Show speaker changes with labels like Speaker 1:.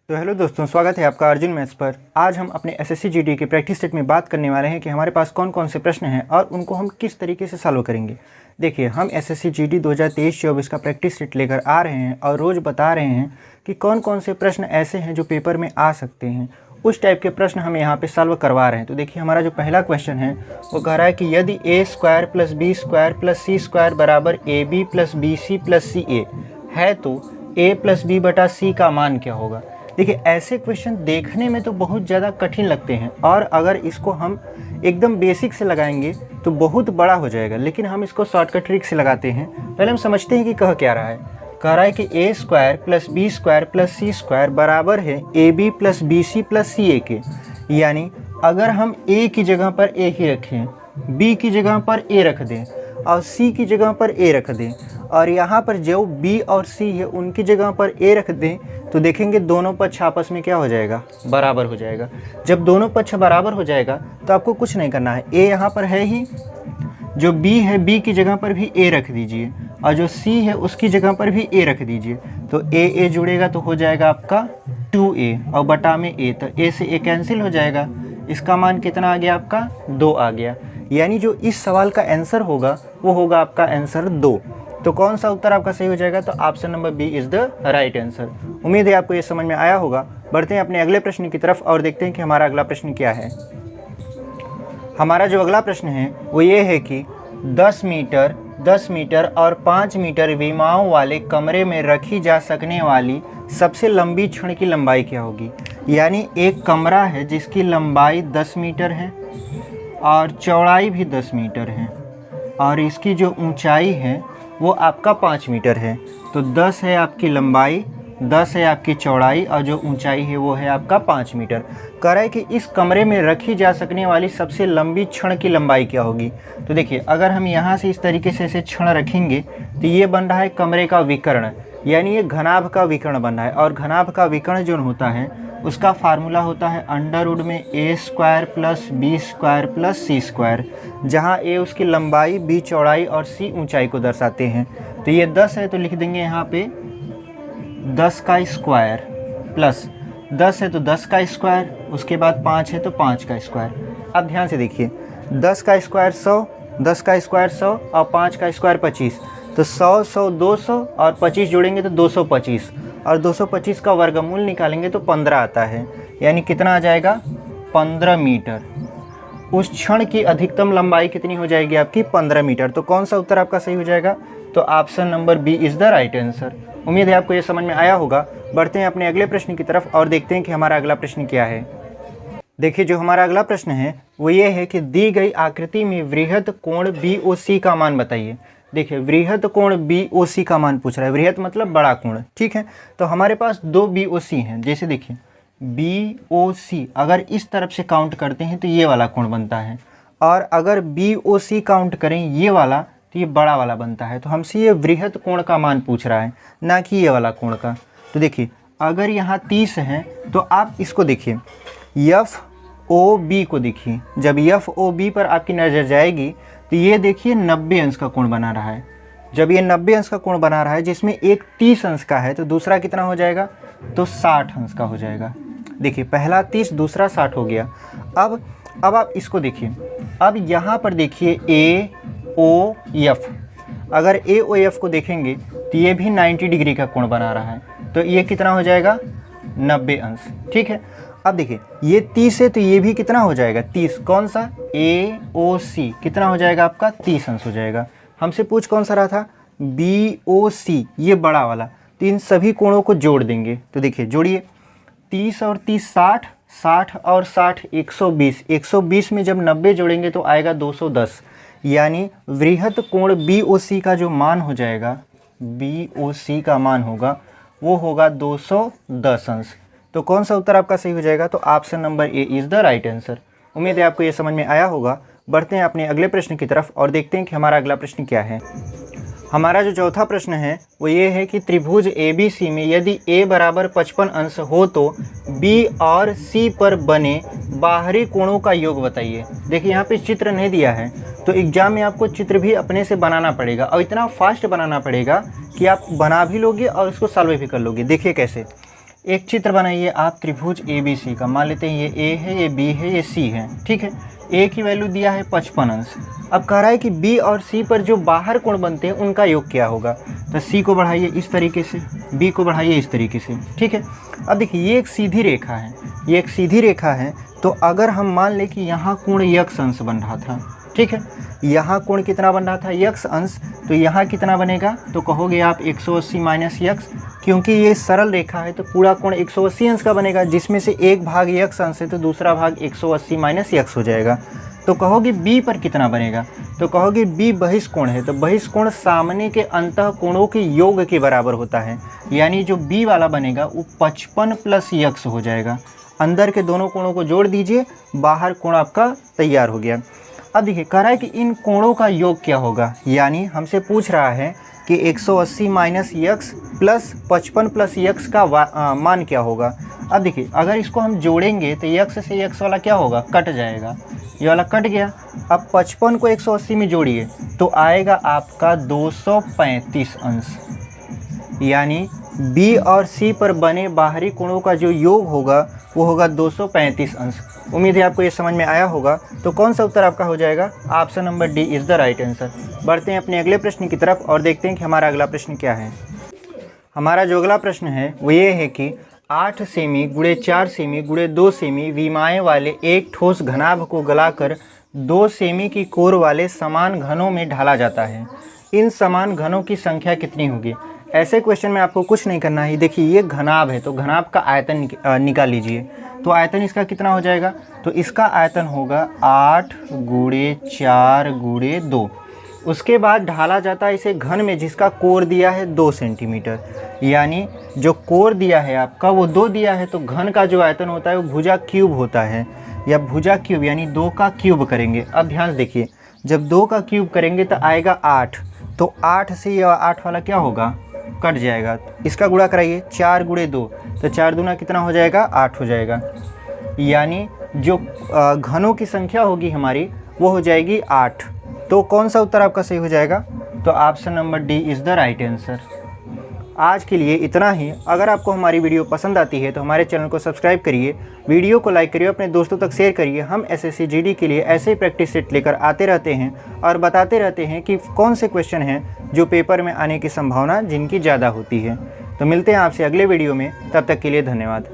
Speaker 1: तो हेलो दोस्तों, स्वागत है आपका अर्जुन मैथ्स पर। आज हम अपने एसएससी जीडी के प्रैक्टिस सेट में बात करने वाले हैं कि हमारे पास कौन कौन से प्रश्न हैं और उनको हम किस तरीके से सॉल्व करेंगे। देखिए, हम एसएससी जीडी 2023-24 का प्रैक्टिस सेट लेकर आ रहे हैं और रोज़ बता रहे हैं कि कौन कौन से प्रश्न ऐसे हैं जो पेपर में आ सकते हैं। उस टाइप के प्रश्न हम यहाँ पे सॉल्व करवा रहे हैं। तो देखिए, हमारा जो पहला क्वेश्चन है वो कह रहा है कि यदि a² + b² + c² बराबर ab + bc + ca है तो a + b बटा c का मान क्या होगा। देखिए, ऐसे क्वेश्चन देखने में तो बहुत ज़्यादा कठिन लगते हैं और अगर इसको हम एकदम बेसिक से लगाएंगे तो बहुत बड़ा हो जाएगा, लेकिन हम इसको शॉर्टकट ट्रिक से लगाते हैं। पहले हम समझते हैं कि कह क्या रहा है। कह रहा है कि a² + b² + c² बराबर है ab + bc + ca के। यानी अगर हम a की जगह पर a ही रखें, b की जगह पर a रख दें और c की जगह पर a रख दें और यहाँ पर जो b और c है उनकी जगह पर a रख दें, तो देखेंगे दोनों पक्ष आपस में क्या हो जाएगा, बराबर हो जाएगा। जब दोनों पक्ष बराबर हो जाएगा तो आपको कुछ नहीं करना है। a यहाँ पर है ही, जो b है b की जगह पर भी a रख दीजिए और जो c है उसकी जगह पर भी a रख दीजिए। तो a जुड़ेगा तो हो जाएगा आपका 2a और बटा में a, तो a से a कैंसिल हो जाएगा। इसका मान कितना आ गया आपका, 2 आ गया। यानी जो इस सवाल का आंसर होगा वो होगा आपका आंसर 2। तो कौन सा उत्तर आपका सही हो जाएगा, तो option number B is the right answer. उम्मीद है आपको ये समझ में आया होगा। बढ़ते हैं अपने अगले प्रश्न की तरफ और देखते हैं कि हमारा अगला प्रश्न क्या है। हमारा जो अगला प्रश्न है वो ये है कि 10 मीटर और 5 मीटर विमाओं वाले कमरे में रखी जा सकने वाली सबसे लंबी छड़ की लंबाई क्या होगी। यानी एक कमरा है जिसकी लंबाई 10 मीटर है और चौड़ाई भी 10 मीटर है और इसकी जो ऊंचाई है वो आपका 5 मीटर है। तो 10 है आपकी लंबाई, 10 है आपकी चौड़ाई और जो ऊंचाई है वो है आपका 5 मीटर। कह रहा है कि इस कमरे में रखी जा सकने वाली सबसे लंबी छड़ की लंबाई क्या होगी। तो देखिए, अगर हम यहाँ से इस तरीके से ऐसे छड़ रखेंगे तो ये बन रहा है कमरे का विकर्ण, यानी ये घनाभ का विकर्ण बन रहा है। और घनाभ का विकर्ण जो होता है उसका फार्मूला होता है अंडर रूट में a² + b² + c², जहाँ a उसकी लंबाई, b चौड़ाई और c ऊंचाई को दर्शाते हैं। तो ये 10 है तो लिख देंगे यहाँ पे 10 का स्क्वायर प्लस 10 है तो 10 का स्क्वायर, उसके बाद 5 है तो 5 का स्क्वायर। अब ध्यान से देखिए, 10 का स्क्वायर 100, 10 का स्क्वायर 100 और 5 का स्क्वायर 25, तो 100 100 200 और 25 जोड़ेंगे तो 225 और 225 का वर्गमूल निकालेंगे तो 15 आता है। यानी कितना आ जाएगा, 15 मीटर। उस क्षण की अधिकतम लंबाई कितनी हो जाएगी आपकी, 15 मीटर। तो कौन सा उत्तर आपका सही हो जाएगा, तो option number B is the right answer. उम्मीद है आपको ये समझ में आया होगा। बढ़ते हैं अपने अगले प्रश्न की तरफ और देखते हैं कि हमारा अगला प्रश्न क्या है। देखिए, जो हमारा अगला प्रश्न है वो ये है कि दी गई आकृति में वृहत कोण BOC का मान बताइए। देखिए, वृहत कोण BOC का मान पूछ रहा है। वृहत मतलब बड़ा कोण, ठीक है। तो हमारे पास 2 BOC हैं। जैसे देखिए, BOC अगर इस तरफ से काउंट करते हैं तो ये वाला कोण बनता है, और अगर BOC काउंट करें ये वाला तो ये बड़ा वाला बनता है। तो हमसे ये वृहत कोण का मान पूछ रहा है, ना कि ये वाला कोण का। तो देखिए, अगर यहाँ 30 है तो आप इसको देखिए, FOB को देखिए। जब FOB पर आपकी नज़र जाएगी तो ये देखिए 90 अंश का कोण बना रहा है। जब ये 90 अंश का कोण बना रहा है, जिसमें एक 30 अंश का है, तो दूसरा कितना हो जाएगा, तो 60 अंश का हो जाएगा। देखिए, पहला 30, दूसरा 60 हो गया। अब आप इसको देखिए। अब यहाँ पर देखिए AOF, अगर AOF को देखेंगे तो ये भी 90 डिग्री का कोण बना रहा है, तो ये कितना हो जाएगा, 90 अंश, ठीक है। अब देखिए, ये 30 है तो ये भी कितना हो जाएगा, 30। कौन सा, AOC कितना हो जाएगा आपका, 30 अंश हो जाएगा। हमसे पूछ कौन सा रहा था, BOC, ये बड़ा वाला। तो इन सभी कोणों को जोड़ देंगे। तो देखिए, जोड़िए, 30 और 30 60, 60 और 60 120, 120 में जब 90 जोड़ेंगे तो आएगा 210। यानी वृहत कोण BOC का जो मान हो जाएगा, BOC का मान होगा वो होगा 210 अंश। तो कौन सा उत्तर आपका सही हो जाएगा, तो option number A is the right answer. उम्मीद है आपको ये समझ में आया होगा। बढ़ते हैं अपने अगले प्रश्न की तरफ और देखते हैं कि हमारा अगला प्रश्न क्या है। हमारा जो चौथा प्रश्न है वो ये है कि त्रिभुज ABC में यदि A बराबर 55 अंश हो तो B और C पर बने बाहरी कोणों का योग बताइए। देखिए, यहाँ पे चित्र नहीं दिया है, तो एग्जाम में आपको चित्र भी अपने से बनाना पड़ेगा और इतना फास्ट बनाना पड़ेगा कि आप बना भी लोगे और उसको सॉल्व भी कर लोगे। देखिए कैसे, एक चित्र बनाइए आप त्रिभुज ABC का। मान लेते हैं ये A है, ये B है, ये C है, ठीक है। A की वैल्यू दिया है 55 अंश। अब कह रहा है कि B और C पर जो बाहर कोण बनते हैं उनका योग क्या होगा। तो C को बढ़ाइए इस तरीके से, B को बढ़ाइए इस तरीके से, ठीक है। अब देखिए ये एक सीधी रेखा है, ये एक सीधी रेखा है। तो अगर हम मान लें कि यहाँ कोण x अंश बन रहा था, ठीक है, यहाँ कोण कितना बन रहा था x अंश, तो यहाँ कितना बनेगा, तो कहोगे आप 180 माइनस x, क्योंकि ये सरल रेखा है तो पूरा कोण 180 अंश का बनेगा, जिसमें से एक भाग x अंश है तो दूसरा भाग 180 माइनस x हो जाएगा। तो कहोगे b पर कितना बनेगा, तो कहोगे b बहिष्ठ कोण है, तो बहिष्ठ कोण सामने के अंतः कोणों के योग के बराबर होता है, यानी जो b वाला बनेगा वो 55 प्लस x हो जाएगा। अंदर के दोनों कोणों को जोड़ दीजिए, बाहर कोण आपका तैयार हो गया। अब देखिए कह रहा है कि इन कोणों का योग क्या होगा, यानी हमसे पूछ रहा है कि 180 minus x plus 55 plus x का मान क्या होगा। अब देखिए अगर इसको हम जोड़ेंगे तो x से x वाला क्या होगा, कट जाएगा, ये वाला कट गया। अब 55 को 180 में जोड़िए तो आएगा आपका 235 अंश, यानी B और C पर बने बाहरी कोणों का जो योग होगा वो होगा 235 अंश। उम्मीद है आपको ये समझ में आया होगा। तो कौन सा उत्तर आपका हो जाएगा, option number D is the right answer. बढ़ते हैं अपने अगले प्रश्न की तरफ और देखते हैं कि हमारा अगला प्रश्न क्या है। हमारा जो अगला प्रश्न है वो ये है कि 8 सेमी गुणे 4 सेमी गुणे 2 सेमी विमाएँ वाले एक ठोस घनाभ को गलाकर 2 सेमी की कोर वाले समान घनों में ढाला जाता है। इन समान घनों की संख्या कितनी होगी। ऐसे क्वेश्चन में आपको कुछ नहीं करना है। देखिए ये घनाभ है तो घनाभ का आयतन निकाल लीजिए। तो आयतन इसका कितना हो जाएगा, तो इसका आयतन होगा 8 गुणे 4 गुणे 2। उसके बाद ढाला जाता है इसे घन में जिसका कोर दिया है 2 सेंटीमीटर, यानी जो कोर दिया है आपका वो 2 दिया है, तो घन का जो आयतन होता है वो भुजा क्यूब होता है, या भुजा क्यूब यानी 2 का क्यूब करेंगे। अब ध्यान से देखिए, जब 2 का क्यूब करेंगे तो आएगा 8, तो 8 से यह 8 वाला क्या होगा, कट जाएगा। इसका गुणा कराइए, 4 गुणे 2, तो 4 दूना कितना हो जाएगा, 8 हो जाएगा। यानी जो घनों की संख्या होगी हमारी वो हो जाएगी 8। तो कौन सा उत्तर आपका सही हो जाएगा, तो option number D is the right answer. आज के लिए इतना ही। अगर आपको हमारी वीडियो पसंद आती है तो हमारे चैनल को सब्सक्राइब करिए, वीडियो को लाइक करिए, अपने दोस्तों तक शेयर करिए। हम SSC GD के लिए ऐसे ही प्रैक्टिस सेट लेकर आते रहते हैं और बताते रहते हैं कि कौन से क्वेश्चन हैं जो पेपर में आने की संभावना जिनकी ज़्यादा होती है। तो मिलते हैं आपसे अगले वीडियो में, तब तक के लिए धन्यवाद।